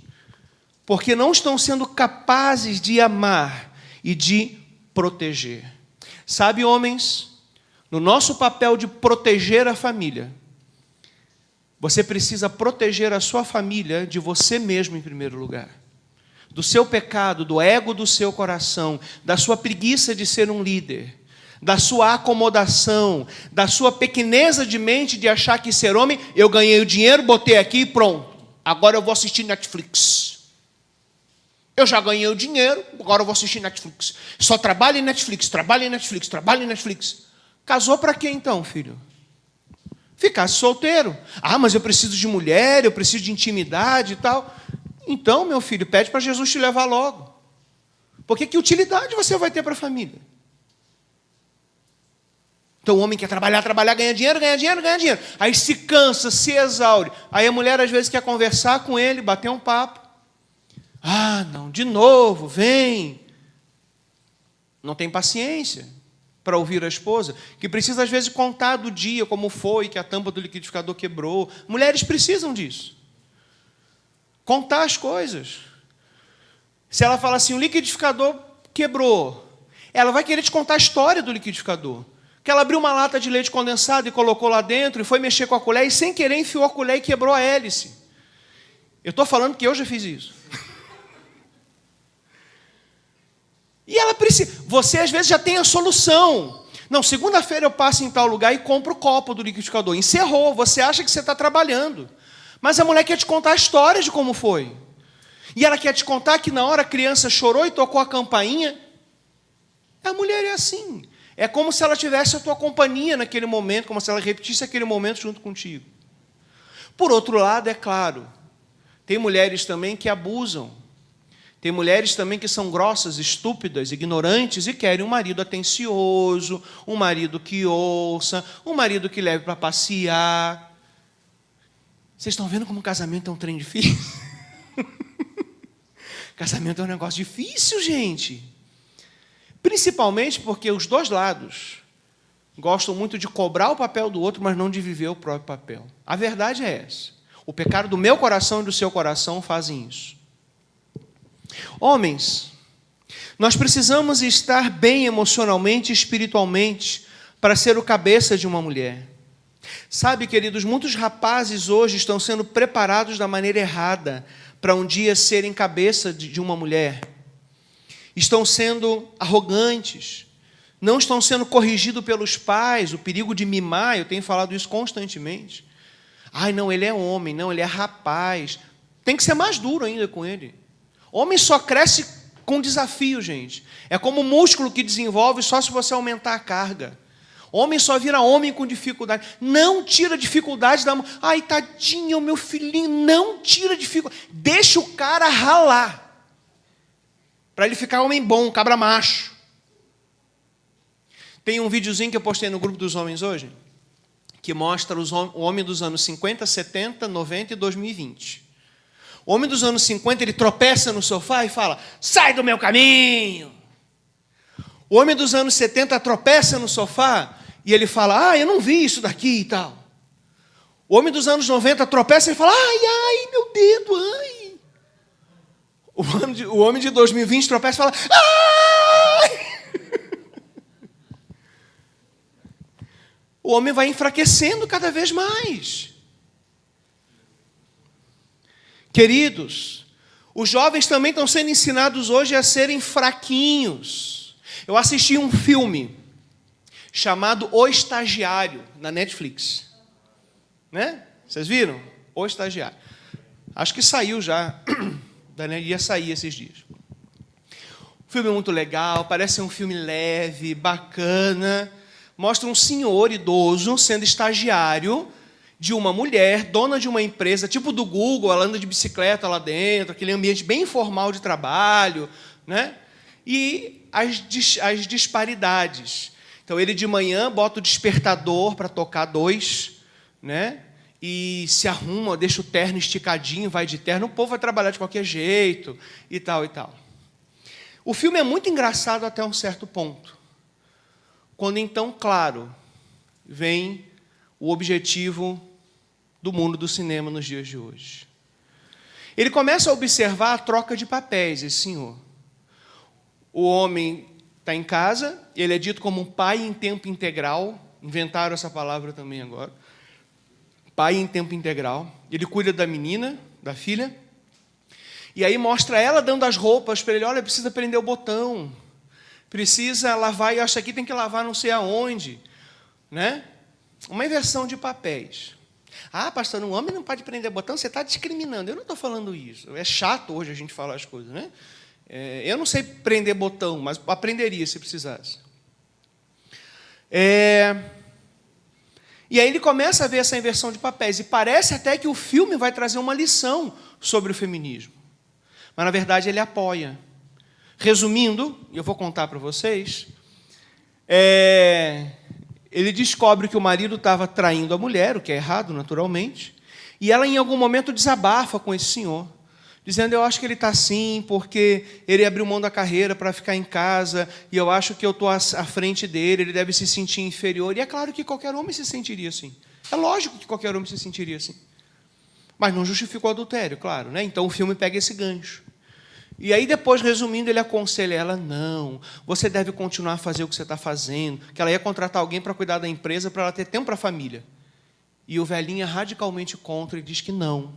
porque não estão sendo capazes de amar e de proteger. Sabe, homens, no nosso papel de proteger a família, você precisa proteger a sua família de você mesmo em primeiro lugar. Do seu pecado, do ego do seu coração, da sua preguiça de ser um líder, da sua acomodação, da sua pequeneza de mente de achar que ser homem, eu ganhei o dinheiro, botei aqui e pronto. Agora eu vou assistir Netflix. Eu já ganhei o dinheiro, agora eu vou assistir Netflix. Só trabalho em Netflix, trabalho em Netflix, trabalho em Netflix. Casou para quê então, filho? Ficasse solteiro. Ah, mas eu preciso de mulher, eu preciso de intimidade e tal. Então, meu filho, pede para Jesus te levar logo. Porque que utilidade você vai ter para a família? Então o homem quer trabalhar, ganha dinheiro. Aí se cansa, se exaure. Aí a mulher às vezes quer conversar com ele, bater um papo. Ah, não, de novo, vem. Não tem paciência para ouvir a esposa, que precisa às vezes contar do dia, como foi, que a tampa do liquidificador quebrou. Mulheres precisam disso. Contar as coisas. Se ela fala assim, o liquidificador quebrou, ela vai querer te contar a história do liquidificador. Que ela abriu uma lata de leite condensado e colocou lá dentro, e foi mexer com a colher, e sem querer enfiou a colher e quebrou a hélice. Eu estou falando que eu já fiz isso. E ela precisa... Você, às vezes, já tem a solução. Não, segunda-feira eu passo em tal lugar e compro o copo do liquidificador. Encerrou, você acha que você está trabalhando. Mas a mulher quer te contar a história de como foi. E ela quer te contar que na hora a criança chorou e tocou a campainha. A mulher é assim. É como se ela tivesse a tua companhia naquele momento, como se ela repetisse aquele momento junto contigo. Por outro lado, é claro, tem mulheres também que abusam. Tem mulheres também que são grossas, estúpidas, ignorantes e querem um marido atencioso, um marido que ouça, um marido que leve para passear. Vocês estão vendo como o casamento é um trem difícil? Casamento é um negócio difícil, gente. Principalmente porque os dois lados gostam muito de cobrar o papel do outro, mas não de viver o próprio papel. A verdade é essa. O pecado do meu coração e do seu coração fazem isso. Homens, nós precisamos estar bem emocionalmente e espiritualmente para ser o cabeça de uma mulher. Sabe, queridos, muitos rapazes hoje estão sendo preparados da maneira errada para um dia serem cabeça de uma mulher. Estão sendo arrogantes, não estão sendo corrigidos pelos pais, o perigo de mimar, eu tenho falado isso constantemente. Ai, não, ele é homem, não, ele é rapaz. Tem que ser mais duro ainda com ele. Homem só cresce com desafio, gente. É como músculo que desenvolve só se você aumentar a carga. Homem só vira homem com dificuldade. Não tira dificuldade da mão. Ai, tadinho, meu filhinho, não tira dificuldade. Deixa o cara ralar. Para ele ficar homem bom, cabra macho. Tem um videozinho que eu postei no grupo dos homens hoje, que mostra o homem dos anos 50, 70, 90 e 2020. O homem dos anos 50, ele tropeça no sofá e fala, sai do meu caminho. O homem dos anos 70 tropeça no sofá e ele fala, eu não vi isso daqui e tal. O homem dos anos 90 tropeça e fala, ai, meu dedo, ai. O homem de 2020 tropeça e fala, ai. O homem vai enfraquecendo cada vez mais. Queridos, os jovens também estão sendo ensinados hoje a serem fraquinhos. Eu assisti um filme chamado O Estagiário, na Netflix. Né? Vocês viram? O Estagiário. Acho que saiu já. Ia sair esses dias. O filme é muito legal, parece um filme leve, bacana. Mostra um senhor idoso sendo estagiário de uma mulher, dona de uma empresa, tipo do Google, ela anda de bicicleta lá dentro, aquele ambiente bem informal de trabalho, né? E as disparidades. Então, ele de manhã bota o despertador para tocar 2, né? E se arruma, deixa o terno esticadinho, vai de terno, o povo vai trabalhar de qualquer jeito, e tal, e tal. O filme é muito engraçado até um certo ponto. Quando, então, claro, vem o objetivo do mundo do cinema nos dias de hoje. Ele começa a observar a troca de papéis, esse senhor. O homem está em casa, ele é dito como um pai em tempo integral, inventaram essa palavra também agora. Pai em tempo integral. Ele cuida da menina, da filha, e aí mostra ela dando as roupas para ele. Olha, precisa prender o botão, precisa lavar, e eu acho que aqui tem que lavar não sei aonde, né? Uma inversão de papéis. Ah, pastor, um homem não pode prender botão, você está discriminando. Eu não estou falando isso. É chato hoje a gente falar as coisas, né? Eu não sei prender botão, mas aprenderia se precisasse. E aí ele começa a ver essa inversão de papéis, e parece até que o filme vai trazer uma lição sobre o feminismo. Mas, na verdade, ele apoia. Resumindo, eu vou contar para vocês, ele descobre que o marido estava traindo a mulher, o que é errado, naturalmente, e ela, em algum momento, desabafa com esse senhor, dizendo, eu acho que ele está assim, porque ele abriu mão da carreira para ficar em casa, e eu acho que eu estou à frente dele, ele deve se sentir inferior. E é claro que qualquer homem se sentiria assim. É lógico que qualquer homem se sentiria assim. Mas não justifica o adultério, claro, né? Então o filme pega esse gancho. E aí depois, resumindo, ele aconselha ela, não, você deve continuar a fazer o que você está fazendo, que ela ia contratar alguém para cuidar da empresa, para ela ter tempo para a família. E o velhinho é radicalmente contra e diz que não,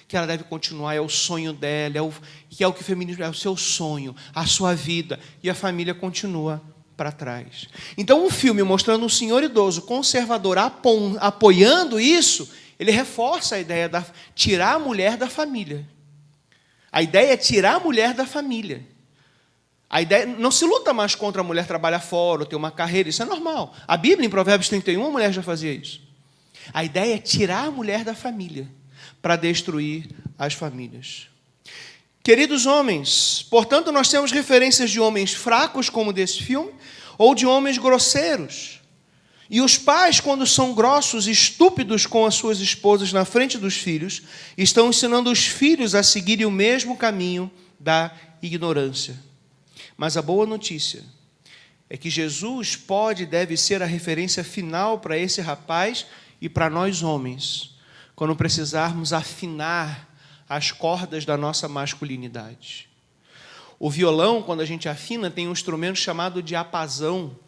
que ela deve continuar, é o sonho dela, que é o que o feminismo é, o seu sonho, a sua vida, e a família continua para trás. Então, um filme mostrando um senhor idoso, conservador, apoiando isso, ele reforça a ideia de tirar a mulher da família. A ideia é tirar a mulher da família. A ideia não se luta mais contra a mulher trabalhar fora, ou ter uma carreira, isso é normal. A Bíblia, em Provérbios 31, a mulher já fazia isso. A ideia é tirar a mulher da família, para destruir as famílias. Queridos homens, portanto, nós temos referências de homens fracos, como desse filme, ou de homens grosseiros. E os pais, quando são grossos e estúpidos com as suas esposas na frente dos filhos, estão ensinando os filhos a seguirem o mesmo caminho da ignorância. Mas a boa notícia é que Jesus pode e deve ser a referência final para esse rapaz e para nós homens, quando precisarmos afinar as cordas da nossa masculinidade. O violão, quando a gente afina, tem um instrumento chamado diapasão.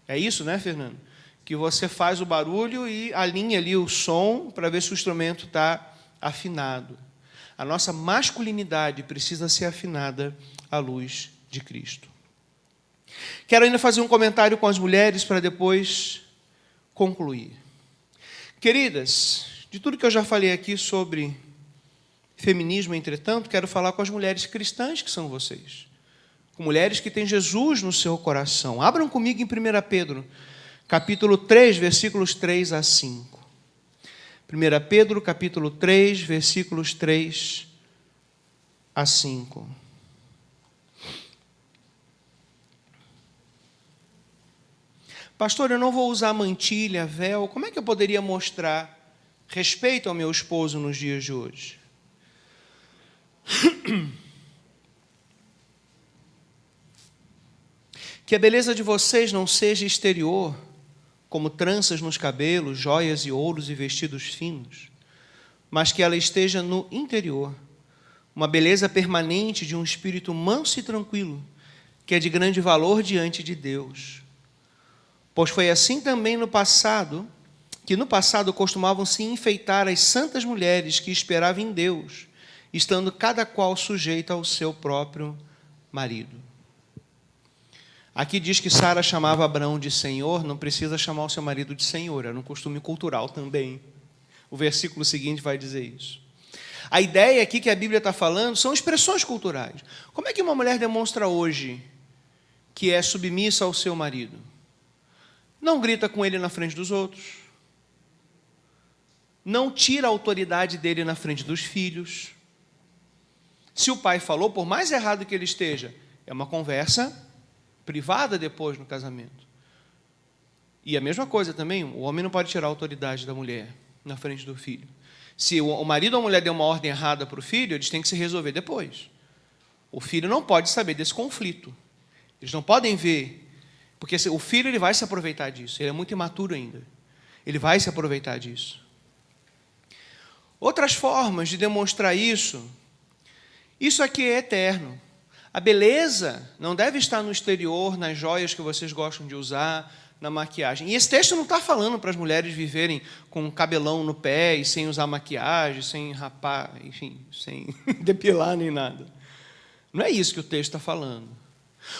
É isso, né, Fernando? Que você faz o barulho e alinha ali o som para ver se o instrumento está afinado. A nossa masculinidade precisa ser afinada à luz de Cristo. Quero ainda fazer um comentário com as mulheres para depois concluir. Queridas, de tudo que eu já falei aqui sobre feminismo, entretanto, quero falar com as mulheres cristãs que são vocês. Com mulheres que têm Jesus no seu coração. Abram comigo em 1 Pedro, capítulo 3, versículos 3 a 5. 1 Pedro, capítulo 3, versículos 3 a 5. Pastor, eu não vou usar mantilha, véu. Como é que eu poderia mostrar respeito ao meu esposo nos dias de hoje? Que a beleza de vocês não seja exterior, como tranças nos cabelos, joias e ouros e vestidos finos, mas que ela esteja no interior, uma beleza permanente de um espírito manso e tranquilo, que é de grande valor diante de Deus. Pois foi assim também no passado, que no passado costumavam se enfeitar as santas mulheres que esperavam em Deus, estando cada qual sujeita ao seu próprio marido. Aqui diz que Sara chamava Abraão de Senhor, não precisa chamar o seu marido de Senhor, era um costume cultural também. O versículo seguinte vai dizer isso. A ideia aqui que a Bíblia está falando são expressões culturais. Como é que uma mulher demonstra hoje que é submissa ao seu marido? Não grita com ele na frente dos outros. Não tira a autoridade dele na frente dos filhos. Se o pai falou, por mais errado que ele esteja, é uma conversa privada depois no casamento. E a mesma coisa também, o homem não pode tirar a autoridade da mulher na frente do filho. Se o marido ou a mulher deu uma ordem errada para o filho, eles têm que se resolver depois. O filho não pode saber desse conflito. Eles não podem ver, porque o filho ele vai se aproveitar disso, ele é muito imaturo ainda. Ele vai se aproveitar disso. Outras formas de demonstrar isso aqui é eterno. A beleza não deve estar no exterior, nas joias que vocês gostam de usar, na maquiagem. E esse texto não está falando para as mulheres viverem com um cabelão no pé e sem usar maquiagem, sem rapar, enfim, sem depilar nem nada. Não é isso que o texto está falando.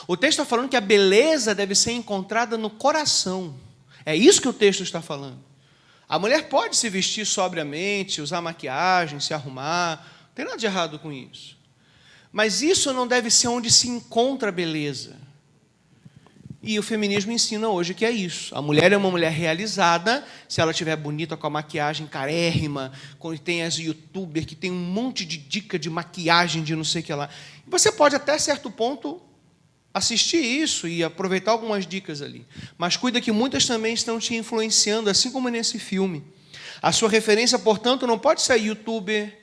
O texto está falando que a beleza deve ser encontrada no coração. É isso que o texto está falando. A mulher pode se vestir sobriamente, usar maquiagem, se arrumar, não tem nada de errado com isso. Mas isso não deve ser onde se encontra a beleza. E o feminismo ensina hoje que é isso. A mulher é uma mulher realizada, se ela estiver bonita com a maquiagem carérrima, quando tem as youtubers que tem um monte de dica de maquiagem, de não sei o que lá. Você pode até certo ponto assistir isso e aproveitar algumas dicas ali. Mas cuida que muitas também estão te influenciando, assim como nesse filme. A sua referência, portanto, não pode ser a youtuber,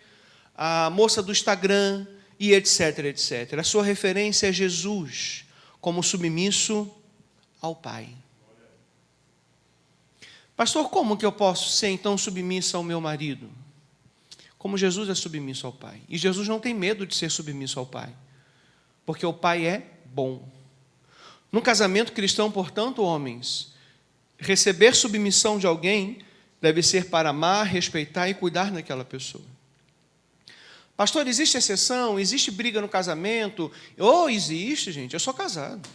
a moça do Instagram e etc, etc. A sua referência é Jesus, como submisso ao Pai. Pastor, como que eu posso ser então submissa ao meu marido? Como Jesus é submisso ao Pai. E Jesus não tem medo de ser submisso ao Pai, porque o Pai é bom. No casamento cristão, portanto, homens, receber submissão de alguém deve ser para amar, respeitar e cuidar daquela pessoa. Pastor, existe exceção? Existe briga no casamento? Existe, gente, eu sou casado.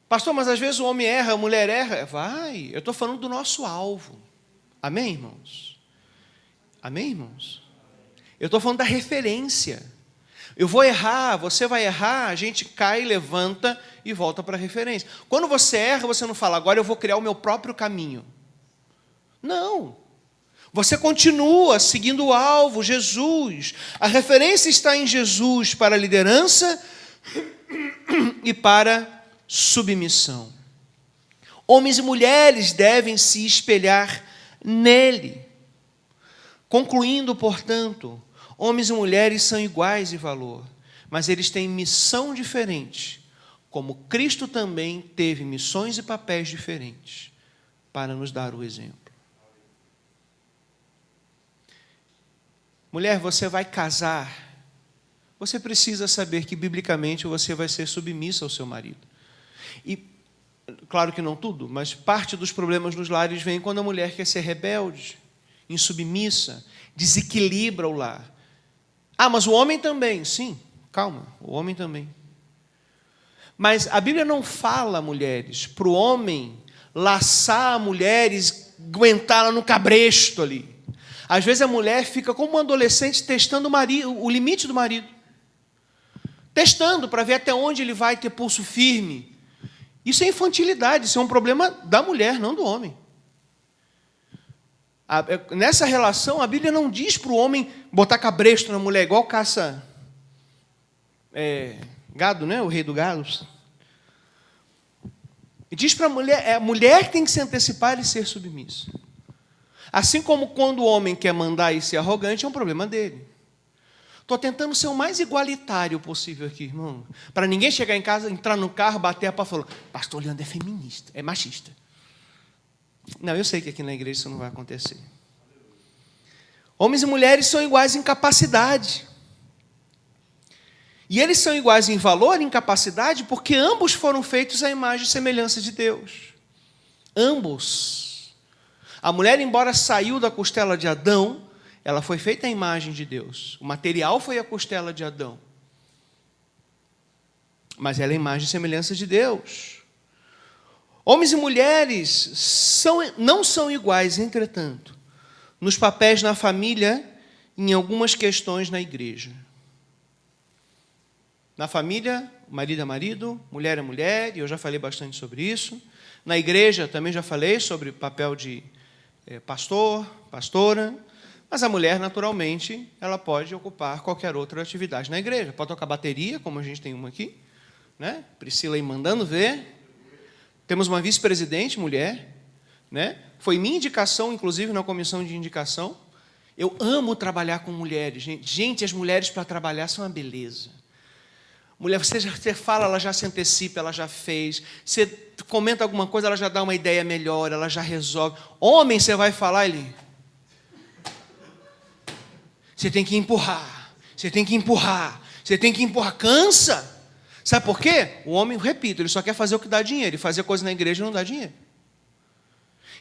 Pastor, mas às vezes o homem erra, a mulher erra. Vai, eu estou falando do nosso alvo. Amém, irmãos? Amém, irmãos? Eu estou falando da referência. Eu vou errar, você vai errar, a gente cai, levanta e volta para a referência. Quando você erra, você não fala, agora eu vou criar o meu próprio caminho. Não. Você continua seguindo o alvo, Jesus. A referência está em Jesus para a liderança e para submissão. Homens e mulheres devem se espelhar nele. Concluindo, portanto, homens e mulheres são iguais em valor, mas eles têm missão diferente, como Cristo também teve missões e papéis diferentes para nos dar o exemplo. Mulher, você vai casar, você precisa saber que, biblicamente, você vai ser submissa ao seu marido. E, claro que não tudo, mas parte dos problemas nos lares vem quando a mulher quer ser rebelde, insubmissa, desequilibra o lar. Ah, mas o homem também. Sim, calma, o homem também. Mas a Bíblia não fala, mulheres, para o homem laçar a mulher e aguentá-la no cabresto ali. Às vezes a mulher fica como um adolescente testando o limite do marido. Testando para ver até onde ele vai ter pulso firme. Isso é infantilidade, isso é um problema da mulher, não do homem. Nessa relação, a Bíblia não diz para o homem botar cabresto na mulher, igual caça gado, né? O rei do gado. E diz para a mulher tem que se antecipar e ser submissa. Assim como quando o homem quer mandar e ser arrogante, é um problema dele. Estou tentando ser o mais igualitário possível aqui, irmão. Para ninguém chegar em casa, entrar no carro, bater a pá e falar, pastor Leandro é feminista, é machista. Não, eu sei que aqui na igreja isso não vai acontecer. Homens e mulheres são iguais em capacidade. E eles são iguais em valor e em capacidade porque ambos foram feitos à imagem e semelhança de Deus. Ambos. A mulher, embora saiu da costela de Adão, ela foi feita à imagem de Deus. O material foi a costela de Adão. Mas ela é a imagem e semelhança de Deus. Homens e mulheres não são iguais, entretanto, nos papéis na família e em algumas questões na igreja. Na família, marido é marido, mulher é mulher, e eu já falei bastante sobre isso. Na igreja, também já falei sobre o papel de pastor, pastora, mas a mulher, naturalmente, ela pode ocupar qualquer outra atividade na igreja. Pode tocar bateria, como a gente tem uma aqui, né? Priscila aí mandando ver. Temos uma vice-presidente, mulher, né? Foi minha indicação, inclusive, na comissão de indicação. Eu amo trabalhar com mulheres. Gente, as mulheres para trabalhar são uma beleza. Mulher, você fala, ela já se antecipa, ela já fez. Você comenta alguma coisa, ela já dá uma ideia melhor, ela já resolve. Homem, você vai falar, ele... Você tem que empurrar, você tem que empurrar, você tem que empurrar. Cansa. Sabe por quê? O homem, repito, ele só quer fazer o que dá dinheiro. E fazer coisa na igreja não dá dinheiro.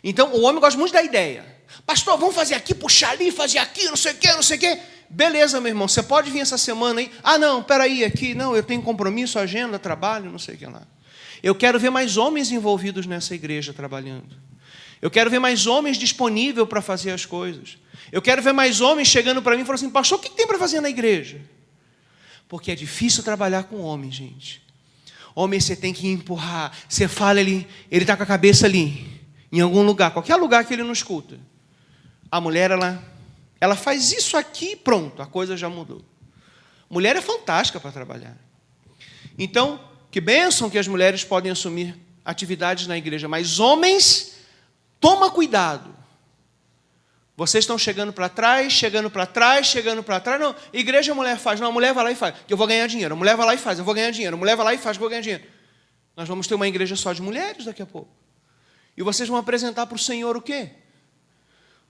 Então, o homem gosta muito da ideia. Pastor, vamos fazer aqui, puxar ali, fazer aqui, não sei o quê, não sei o quê. Beleza, meu irmão, você pode vir essa semana aí. Ah, não, peraí, aqui, não, eu tenho compromisso, agenda, trabalho, não sei o que lá. Eu quero ver mais homens envolvidos nessa igreja trabalhando. Eu quero ver mais homens disponíveis para fazer as coisas. Eu quero ver mais homens chegando para mim e falando assim, pastor, o que tem para fazer na igreja? Porque é difícil trabalhar com homem, gente. Homem, você tem que empurrar. Você fala, ele está com a cabeça ali, em algum lugar, qualquer lugar que ele não escuta. A mulher, ela faz isso aqui, pronto, a coisa já mudou. Mulher é fantástica para trabalhar. Então, que bênção que as mulheres podem assumir atividades na igreja, mas homens, toma cuidado. Vocês estão chegando para trás, chegando para trás, chegando para trás. Não, igreja a mulher faz. Não, a mulher vai lá e faz, que eu vou ganhar dinheiro. A mulher vai lá e faz, eu vou ganhar dinheiro. A mulher vai lá e faz, que eu vou ganhar dinheiro. Nós vamos ter uma igreja só de mulheres daqui a pouco. E vocês vão apresentar para o Senhor o quê?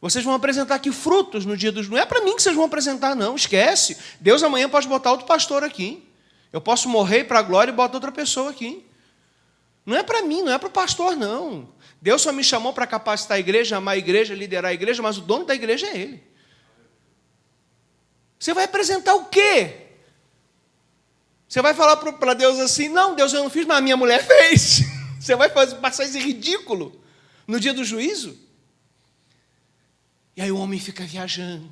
Vocês vão apresentar aqui frutos no dia dos... Não é para mim que vocês vão apresentar, não. Esquece. Deus amanhã pode botar outro pastor aqui. Eu posso morrer para a glória e botar outra pessoa aqui. Não é para mim, não é para o pastor, não. Deus só me chamou para capacitar a igreja, amar a igreja, liderar a igreja, mas o dono da igreja é Ele. Você vai apresentar o quê? Você vai falar para Deus assim, não, Deus, eu não fiz, mas a minha mulher fez. Você vai passar esse ridículo no dia do juízo? E aí o homem fica viajando.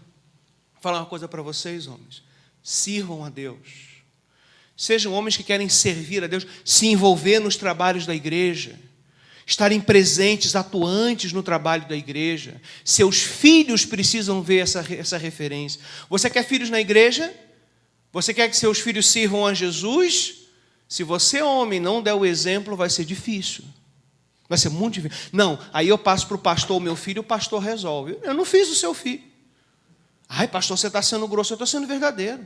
Vou falar uma coisa para vocês, homens. Sirvam a Deus. Sejam homens que querem servir a Deus, se envolver nos trabalhos da igreja, estarem presentes, atuantes no trabalho da igreja. Seus filhos precisam ver essa referência. Você quer filhos na igreja? Você quer que seus filhos sirvam a Jesus? Se você, homem, não der o exemplo, vai ser difícil. Vai ser muito difícil. Não, aí eu passo para o pastor, o meu filho, o pastor resolve. Eu não fiz o seu filho. Ai, pastor, você está sendo grosso, eu estou sendo verdadeiro.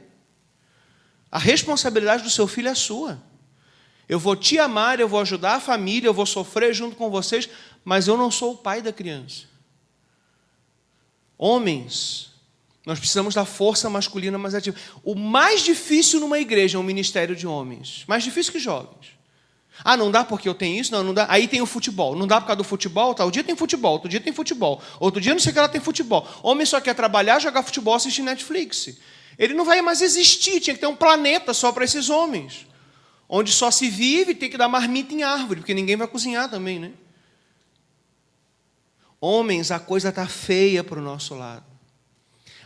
A responsabilidade do seu filho é sua. Eu vou te amar, eu vou ajudar a família, eu vou sofrer junto com vocês, mas eu não sou o pai da criança. Homens, nós precisamos da força masculina mais ativa. O mais difícil numa igreja é um ministério de homens. Mais difícil que jovens. Ah, não dá porque eu tenho isso? Não, não dá. Aí tem o futebol. Não dá por causa do futebol? Tal dia tem futebol, outro dia tem futebol. Outro dia não sei o que lá tem futebol. Homem só quer trabalhar, jogar futebol, assistir Netflix. Ele não vai mais existir. Tinha que ter um planeta só para esses homens. Onde só se vive, tem que dar marmita em árvore, porque ninguém vai cozinhar também, né? Homens, a coisa está feia para o nosso lado.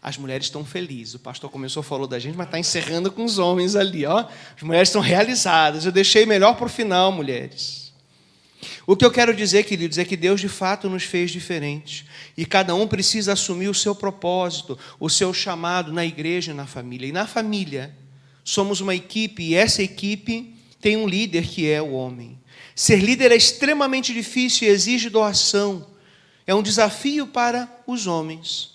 As mulheres estão felizes. O pastor começou, falou da gente, mas está encerrando com os homens ali, ó. As mulheres estão realizadas. Eu deixei melhor para o final, mulheres. O que eu quero dizer, queridos, é que Deus de fato nos fez diferentes. E cada um precisa assumir o seu propósito, o seu chamado na igreja e na família. E na família, somos uma equipe, e essa equipe tem um líder que é o homem. Ser líder é extremamente difícil e exige doação. É um desafio para os homens.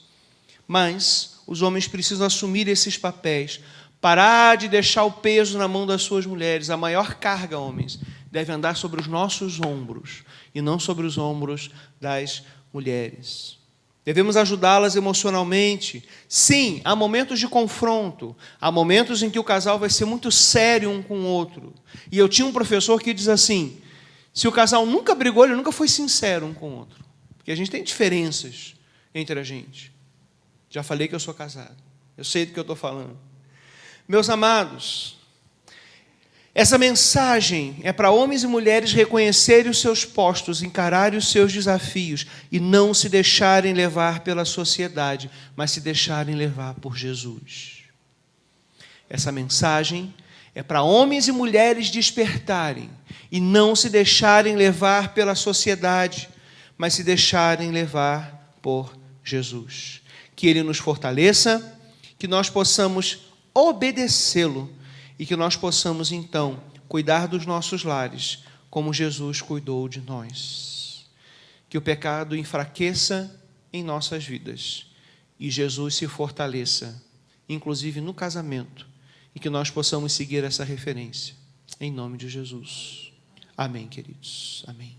Mas os homens precisam assumir esses papéis. Parar de deixar o peso na mão das suas mulheres. A maior carga, homens, deve andar sobre os nossos ombros e não sobre os ombros das mulheres. Devemos ajudá-las emocionalmente. Sim, há momentos de confronto. Há momentos em que o casal vai ser muito sério um com o outro. E eu tinha um professor que diz assim, se o casal nunca brigou, ele nunca foi sincero um com o outro. Porque a gente tem diferenças entre a gente. Já falei que eu sou casado. Eu sei do que eu estou falando. Meus amados, essa mensagem é para homens e mulheres reconhecerem os seus postos, encararem os seus desafios e não se deixarem levar pela sociedade, mas se deixarem levar por Jesus. Essa mensagem é para homens e mulheres despertarem e não se deixarem levar pela sociedade, mas se deixarem levar por Jesus. Que Ele nos fortaleça, que nós possamos obedecê-lo e que nós possamos, então, cuidar dos nossos lares, como Jesus cuidou de nós. Que o pecado enfraqueça em nossas vidas e Jesus se fortaleça, inclusive no casamento, e que nós possamos seguir essa referência. Em nome de Jesus. Amém, queridos. Amém.